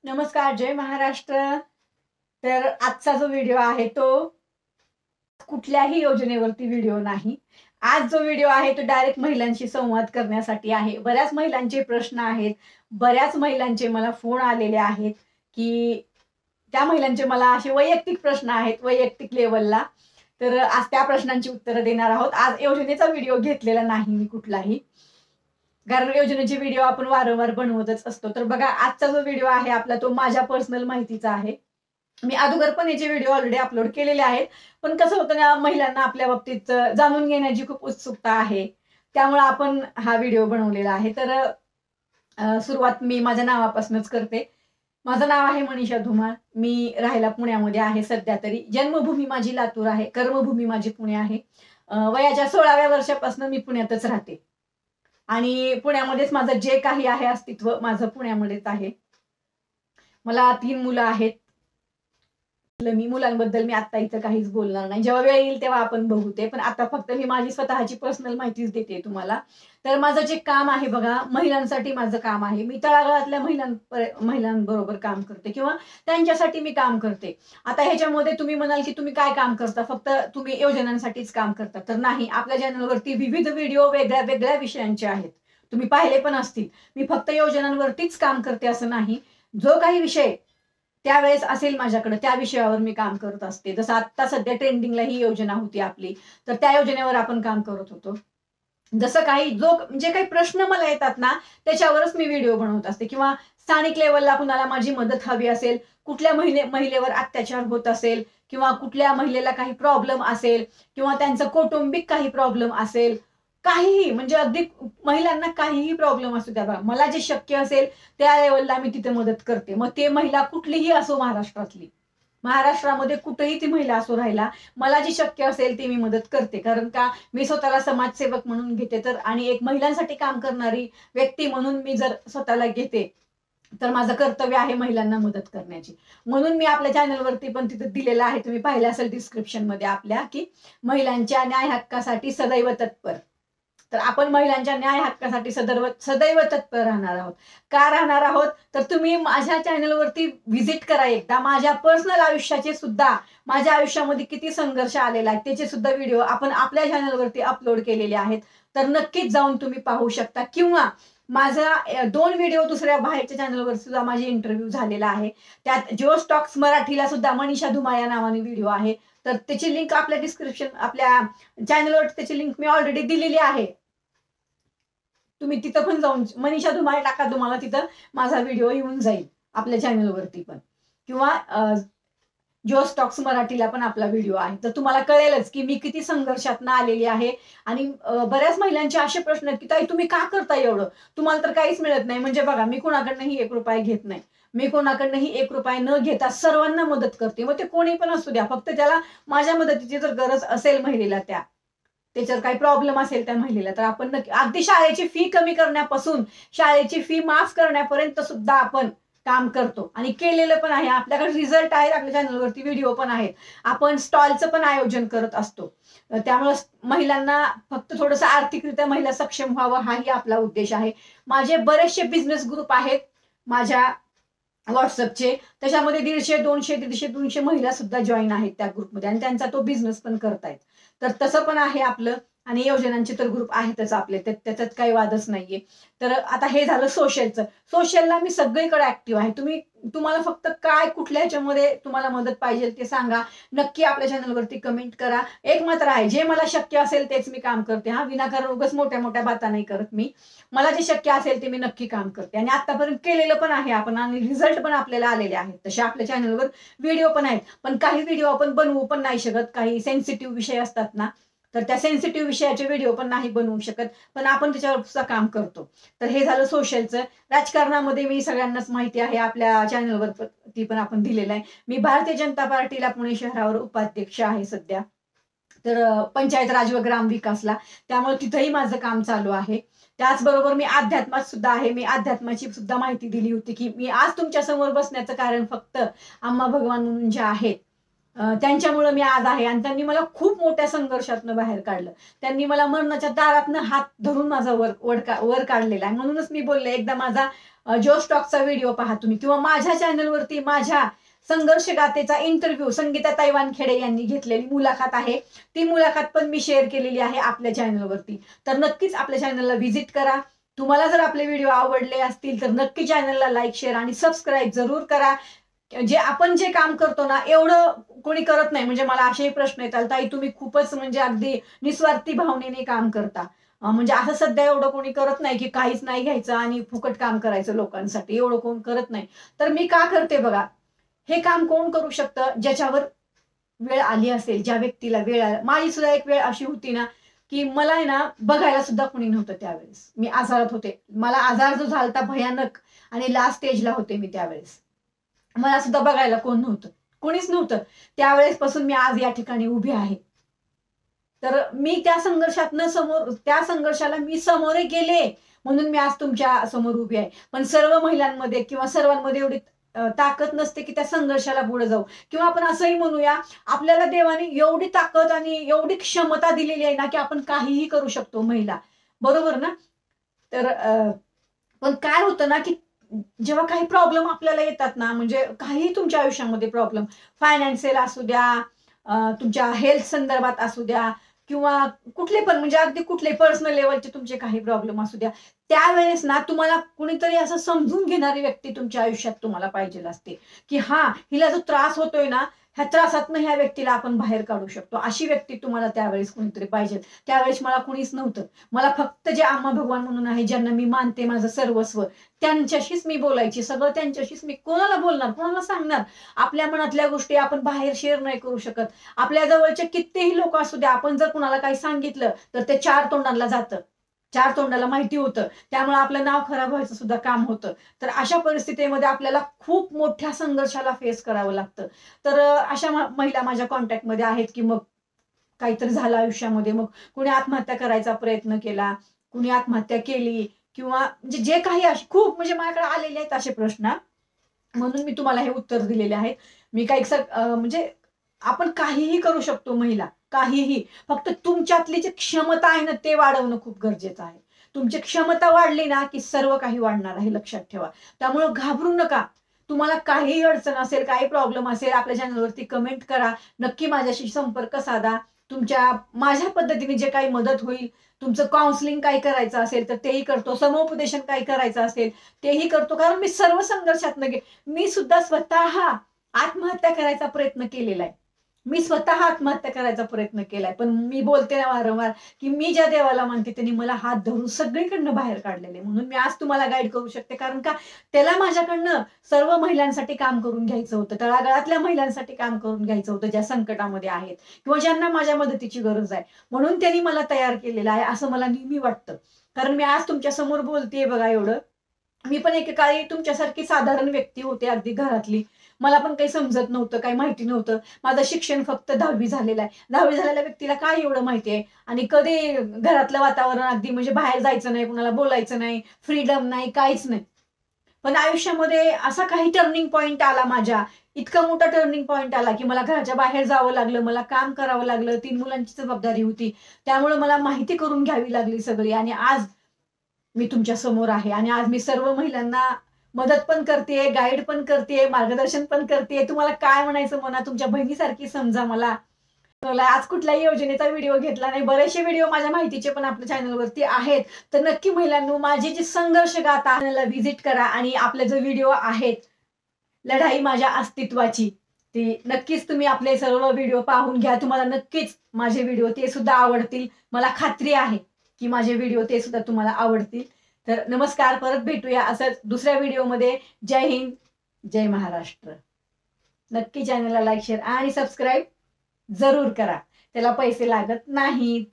नमस्कार, जय महाराष्ट्र। तर आजचा जो व्हिडिओ आहे तो कुठल्याही योजनेवरती व्हिडिओ नाही। आज जो व्हिडिओ आहे तो डायरेक्ट महिलांशी संवाद करण्यासाठी आहे। बऱ्याच महिलांचे प्रश्न आहेत, बऱ्याच महिलांचे मला फोन आलेले आहेत की त्या महिलांचे मला असे वैयक्तिक प्रश्न आहेत, वैयक्तिक लेवलला। तर आज त्या प्रश्नांची उत्तरं देणार आहोत। आज योजनेचा व्हिडिओ घेतलेला नाही मी कुठलाही, कारण योजनेचे व्हिडिओ आपण वारंवार बनवतच असतो। तर बघा, आजचा जो व्हिडिओ आहे आपला तो माझ्या पर्सनल माहितीचा आहे। मी अगोदर पण याचे व्हिडिओ ऑलरेडी अपलोड केलेले आहेत, पण कसं होतं ना, महिलांना आपल्या बाबतीत जाणून घेण्याची खूप उत्सुकता आहे, त्यामुळे आपण हा व्हिडिओ बनवलेला आहे। तर सुरुवात मी माझ्या नावापासूनच करते। माझं नाव आहे मनीषा धुमाळ। मी राहायला पुण्यामध्ये आहे सध्या तरी। जन्मभूमी माझी लातूर आहे, कर्मभूमी माझी पुणे आहे। वयाच्या 16व्या वर्षापासून मी पुण्यातच राहते आणि पुण्यामध्येच माझं जे काही आहे अस्तित्व माझं पुण्यामध्येच आहे। मला 3 मुलं आहेत। मुलांबद्दल मी आता इथं काहीच बोलणार नाही, जेव्हा वेळ येईल तेव्हा आपण बघू ते। पण आता फक्त मी माझी स्वतःची पर्सनल माहितीच देते तुम्हाला। तर माझं जे काम आहे बघा, महिलांसाठी माझं काम आहे। मी तळागाळातल्या महिलांबरोबर काम करते किंवा त्यांच्यासाठी मी काम करते। आता ह्याच्यामध्ये तुम्ही म्हणाल की तुम्ही काय काम करता, फक्त तुम्ही योजनांसाठीच काम करता? तर नाही, आपल्या चॅनलवरती विविध व्हिडिओ वेगळ्या वेगळ्या विषयांचे आहेत, तुम्ही पाहिले पण असतील। मी फक्त योजनांवरतीच काम करते असं नाही, जो काही विषय त्यावेळेस असेल माझ्याकडे त्या विषयावर मी काम करत असते। जसं आता सध्या ट्रेंडिंगला ही योजना होती आपली, तर त्या योजनेवर आपण काम करत होतो। जसं काही जे काही प्रश्न मला येतात ना, त्याच्यावरच मी व्हिडिओ बनवत असते। किंवा स्थानिक लेवलला कुणाला माझी मदत हवी असेल, कुठल्या महिलेवर अत्याचार होत असेल, किंवा कुठल्या महिलेला काही प्रॉब्लेम असेल, किंवा त्यांचं कौटुंबिक काही प्रॉब्लेम असेल, काहीही म्हणजे अगदी महिलांना काहीही प्रॉब्लेम असू द्या बघा, मला जे शक्य असेल त्या लेवलला मी तिथे मदत करते। मग ते महिला कुठलीही असो, महाराष्ट्रामध्ये कुठेही ती महिला असो राहिला, मला जी शक्य असेल ती मी मदत करते। कारण का, मी स्वतःला समाजसेवक म्हणून घेते, तर आणि एक महिलांसाठी काम करणारी व्यक्ती म्हणून मी जर स्वतःला घेते, तर माझं कर्तव्य आहे महिलांना मदत करण्याची। म्हणून मी आपल्या चॅनलवरती पण तिथे दिलेलं आहे, तुम्ही पाहिलं असेल डिस्क्रिप्शन मध्ये आपल्या, की महिलांच्या न्याय हक्कासाठी सदैव तत्पर। तर आपण महिलांच्या न्याय हक्कासाठी सदैव तत्पर राहणार आहोत। का राहणार आहोत, तर तुम्ही माझ्या चॅनलवरती व्हिजिट करा एकदा। माझ्या पर्सनल आयुष्याचे सुद्धा, माझ्या आयुष्यामध्ये किती संघर्ष आलेला आहे त्याचे सुद्धा व्हिडिओ आपण आपल्या चॅनलवरती अपलोड केलेले आहेत, तर नक्कीच जाऊन तुम्ही पाहू शकता। किंवा माझा 2 व्हिडिओ दुसऱ्या बाहेरच्या चॅनलवर सुद्धा माझी इंटरव्ह्यू झालेला आहे। त्यात जिओ स्टॉक्स मराठीला सुद्धा मनीषा धुमाळ या नावाने व्हिडिओ आहे, तर त्याची लिंक आपल्या आपल्या चॅनलवर त्याची लिंक मी ऑलरेडी दिलेली आहे। तुम्ही तिथं पण जाऊन मनीषा धुमाळ टाका, तुम्हाला तिथं माझा व्हिडिओ येऊन जाईल आपल्या चॅनलवरती पण। किंवा जिओ स्टॉक्स मराठीला पण आपला व्हिडिओ आहे, तर तुम्हाला कळेलच की मी किती संघर्षातनं आलेली आहे। आणि बऱ्याच महिलांचे असे प्रश्न आहेत की ताई तुम्ही का करता एवढं, तुम्हाला तर काहीच मिळत नाही। म्हणजे बघा, मी कोणाकडनंही 1 रुपया घेत नाही, मी कोणाकडनंही 1 रुपया न घेता सर्वांना मदत करते। मग ते कोणी पण असू द्या, फक्त त्याला माझ्या मदतीची जर गरज असेल महिलेला, त्याच्यावर काही प्रॉब्लेम असेल त्या महिलेला, तर आपण नक्की, अगदी शाळेची फी कमी करण्यापासून शाळेची फी माफ करण्यापर्यंत सुद्धा आपण काम करतो आणि केलेलं पण आहे। आपल्याकडे रिझल्ट आहे, आपल्या चॅनलवरती व्हिडिओ पण आहेत। आपण स्टॉलचं पण आयोजन करत असतो, त्यामुळे महिलांना फक्त थोडंसं आर्थिकरित्या महिला सक्षम व्हावं हाही आपला उद्देश आहे। माझे बरेचसे बिझनेस ग्रुप आहेत माझ्या व्हॉट्सअपचे, त्याच्यामध्ये 150, 200 महिला सुद्धा जॉईन आहेत त्या ग्रुपमध्ये आणि त्यांचा तो बिझनेस पण करतायत। तर तसं पण आहे आपलं, आणि योजनांचे तर ग्रुप आहेतच आपले, त्याच्यात काही वादच नाहीये। तर आता हे झालं सोशलचं। सोशलला मी सगळीकडे ऍक्टिव्ह आहे। तुम्हाला फक्त काय कुठल्या ह्याच्यामध्ये तुम्हाला मदत पाहिजे ते सांगा, नक्की आपल्या चॅनलवरती कमेंट करा। एक मात्र आहे, जे मला शक्य असेल तेच मी काम करते। विनाकारण उगाच मोठ्या मोठ्या बाता नाही करत मी, मला जे शक्य असेल ते मी नक्की काम करते आणि आतापर्यंत केलेलं पण आहे आपण, आणि रिझल्ट पण आपल्याला आलेले आहेत। तसे आपल्या चॅनलवर व्हिडिओ पण आहेत, पण काही व्हिडिओ आपण बनवू पण नाही शकत, काही सेन्सिटिव्ह विषय असतात ना, तर त्या सेन्सिटिव्ह विषयाचे व्हिडिओ पण नाही बनवू शकत, पण आपण त्याच्यावर सुद्धा काम करतो। तर हे झालं सोशलचं। राजकारणामध्ये मी सगळ्यांनाच माहिती आहे, आपल्या चॅनलवर ती पण आपण दिलेलं आहे। मी भारतीय जनता पार्टीला पुणे शहरावर उपाध्यक्ष आहे सध्या, तर पंचायत राज व ग्राम विकासला, त्यामुळे तिथंही माझं काम चालू आहे। त्याचबरोबर मी अध्यात्मात सुद्धा आहे। मी अध्यात्माची सुद्धा माहिती दिली होती की मी आज तुमच्या समोर बसण्याचं कारण फक्त आम्हा भगवान म्हणून ज्या आहेत त्यांच्यामुळे मी आज आहे, आणि त्यांनी मला खूप मोठ्या संघर्षातनं बाहेर काढलं। त्यांनी मला मरणाच्या दारातनं हात धरून माझा वर काढलेला आहे। म्हणूनच मी बोलले, एकदा माझा जो स्टॉकचा व्हिडिओ पहा तुम्ही, किंवा माझ्या चॅनलवरती माझ्या संघर्ष गाथेचा इंटरव्ह्यू संगीताताई वानखेडे यांनी घेतलेली मुलाखत आहे, ती मुलाखत पण मी शेअर केलेली आहे आपल्या चॅनलवरती. तर नक्कीच आपल्या चॅनलला व्हिजिट करा. तुम्हाला जर आपले व्हिडिओ आवडले असतील तर नक्की चॅनलला लाईक, शेअर आणि सबस्क्राईब जरूर करा. आपण जे काम करतो ना, एवढं कोणी करत नाही. म्हणजे मला असेही प्रश्न येतात, ताई तुम्ही खूपच म्हणजे अगदी निस्वार्थी भावनेने काम करता. म्हणजे असं सध्या एवढं कोणी करत नाही की काहीच नाही घ्यायचं आणि फुकट काम करायचं लोकांसाठी, एवढं कोण करत नाही. तर मी का करते बघा, हे काम कोण करू शकतं, ज्याच्यावर वेळ आली असेल, ज्या व्यक्तीला वेळ आला. माझी सुद्धा एक वेळ अशी होती ना की मला आहे ना बघायला सुद्धा कोणी नव्हतं. त्यावेळेस मी आजारात होते. मला आजार जो झालता भयानक आणि लास्ट स्टेजला होते मी त्यावेळेस. मला सुद्धा बघायला कोण नव्हतं, कोणीच नव्हतं. त्यावेळेस पासून मी आज या ठिकाणी उभी आहे. तर मी त्या संघर्षाला मी सामोरे गेले म्हणून मी आज तुमच्या समोर उभी आहे. पण सर्व महिलांमध्ये किंवा सर्वांमध्ये एवढी ताकद नसते की त्या संघर्षाला पुढे जाऊ. किंवा आपण असंही म्हणूया, आपल्याला देवाने एवढी ताकद आणि एवढी क्षमता दिलेली आहे ना की आपण काहीही करू शकतो महिला, बरोबर ना. तर पण काय होतं ना की जेव्हा काही प्रॉब्लेम आपल्याला येतात ना, म्हणजे काही तुमच्या आयुष्यामध्ये प्रॉब्लेम, फायनान्शियल असू द्या, तुमच्या हेल्थ संदर्भात असू द्या, किंवा कुठले पण म्हणजे अगदी कुठले पर्सनल लेवलचे तुमचे काही प्रॉब्लेम असू द्या, त्यावेळेस ना तुम्हाला कुणीतरी असं समजून घेणारी व्यक्ती तुमच्या आयुष्यात तुम्हाला पाहिजे असते. की हा, हिला जो त्रास होतोय ना, ह्या त्रासातनं ह्या व्यक्तीला आपण बाहेर काढू शकतो. अशी व्यक्ती तुम्हाला त्यावेळेस कोणीतरी पाहिजे. त्यावेळेस मला कुणीच नव्हतं. मला फक्त जे आम्हा भगवान म्हणून आहे, ज्यांना मी मानते माझं सर्वस्व, त्यांच्याशीच मी बोलायची. सगळं त्यांच्याशीच. मी कोणाला बोलणार, कोणाला सांगणार? आपल्या मनातल्या गोष्टी आपण बाहेर शेअर नाही करू शकत. आपल्या जवळचे कितीही लोक असू द्या, आपण जर कुणाला काही सांगितलं तर ते चार तोंडांना जातं, चार तोंडाला माहिती होतं. त्यामुळे आपलं नाव खराब व्हायचं सुद्धा काम होतं. तर अशा परिस्थितीमध्ये आपल्याला खूप मोठ्या संघर्षाला फेस करावं लागतं. तर अशा महिला माझ्या कॉन्टॅक्टमध्ये आहेत की मग काहीतरी झालं आयुष्यामध्ये, मग कुणी आत्महत्या करायचा प्रयत्न केला, कुणी आत्महत्या केली, किंवा म्हणजे जे काही खूप म्हणजे माझ्याकडे आलेले आहेत असे प्रश्न, म्हणून मी तुम्हाला हे उत्तर दिलेले आहेत. मी काही म्हणजे आपण काहीही करू शकतो महिला, काहीही. फक्त तुमच्यातली जी क्षमता आहे ना, ते वाढवणं खूप गरजेचं आहे. तुमची क्षमता वाढली ना की सर्व काही वाढणार आहे, लक्षात ठेवा. त्यामुळे घाबरू नका. तुम्हाला काहीही अडचण असेल, काही प्रॉब्लेम असेल, आपल्या चॅनलवरती कमेंट करा. नक्की माझ्याशी संपर्क साधा. माझ्या पद्धतीने जे काही मदत होईल, तुमचं काउन्सिलिंग काय करायचं असेल तर तेही करतो, समुपदेशन काय करायचं असेल तेही करतो. कारण मी सर्व संघर्षात मी सुद्धा स्वतः आत्महत्या करायचा प्रयत्न केलेला आहे. मी स्वतः आत्महत्या करायचा प्रयत्न केलाय. पण मी बोलते ना वारंवार की मी ज्या देवाला मानते त्यांनी मला हात धरून सगळीकडनं बाहेर काढलेले, म्हणून मी आज तुम्हाला गाईड करू शकते. कारण का, त्याला माझ्याकडनं सर्व महिलांसाठी काम करून घ्यायचं होतं, तळागाळातल्या महिलांसाठी काम करून घ्यायचं होतं, ज्या संकटामध्ये आहेत किंवा ज्यांना माझ्या मदतीची गरज आहे. म्हणून त्यांनी मला तयार केलेलं आहे असं मला नेहमी वाटतं. कारण मी आज तुमच्या समोर बोलतेय बघा एवढं. मी पण एकेकाळी तुमच्यासारखी साधारण व्यक्ती होते, अगदी घरातली. मला पण काही समजत नव्हतं, काही माहिती नव्हतं. माझं शिक्षण फक्त 10वी झालेलं आहे. 10वी झालेल्या व्यक्तीला काय एवढं माहिती आहे? आणि कधी घरातलं वातावरण अगदी म्हणजे बाहेर जायचं नाही, कुणाला बोलायचं नाही, फ्रीडम नाही, काहीच नाही. पण आयुष्यामध्ये असा काही टर्निंग पॉईंट आला माझ्या, इतका मोठा टर्निंग पॉईंट आला की मला घराच्या बाहेर जावं लागलं, मला काम करावं लागलं, 3 मुलांची जबाबदारी होती. त्यामुळे मला माहिती करून घ्यावी लागली सगळी. आणि आज मी तुमच्या समोर आहे. आणि आज मी सर्व महिलांना मदत पण करते, गाईड पण करते, मार्गदर्शन पण करते. तुम्हाला काय म्हणायचं म्हणा, तुमच्या बहिणीसारखी समजा मला. आज कुठल्याही योजनेचा व्हिडिओ घेतला नाही. बरेचसे व्हिडिओ माझ्या माहितीचे पण आपल्या चॅनलवरती आहेत. तर नक्की महिलांनो, माझी जी संघर्ष गाथा व्हिजिट करा. आणि आपले जे व्हिडिओ आहेत, लढाई माझ्या अस्तित्वाची, ती नक्कीच तुम्ही आपले सर्व व्हिडिओ पाहून घ्या. तुम्हाला नक्कीच माझे व्हिडिओ ते सुद्धा आवडतील. मला खात्री आहे की माझे व्हिडिओ ते सुद्धा तुम्हाला आवडतील. तर नमस्कार, परत भेटूया असंच दुसऱ्या व्हिडिओमध्ये. जय हिंद, जय महाराष्ट्र. नक्की चॅनलला लाईक, शेअर आणि सबस्क्राईब जरूर करा. त्याला पैसे लागत नाहीत.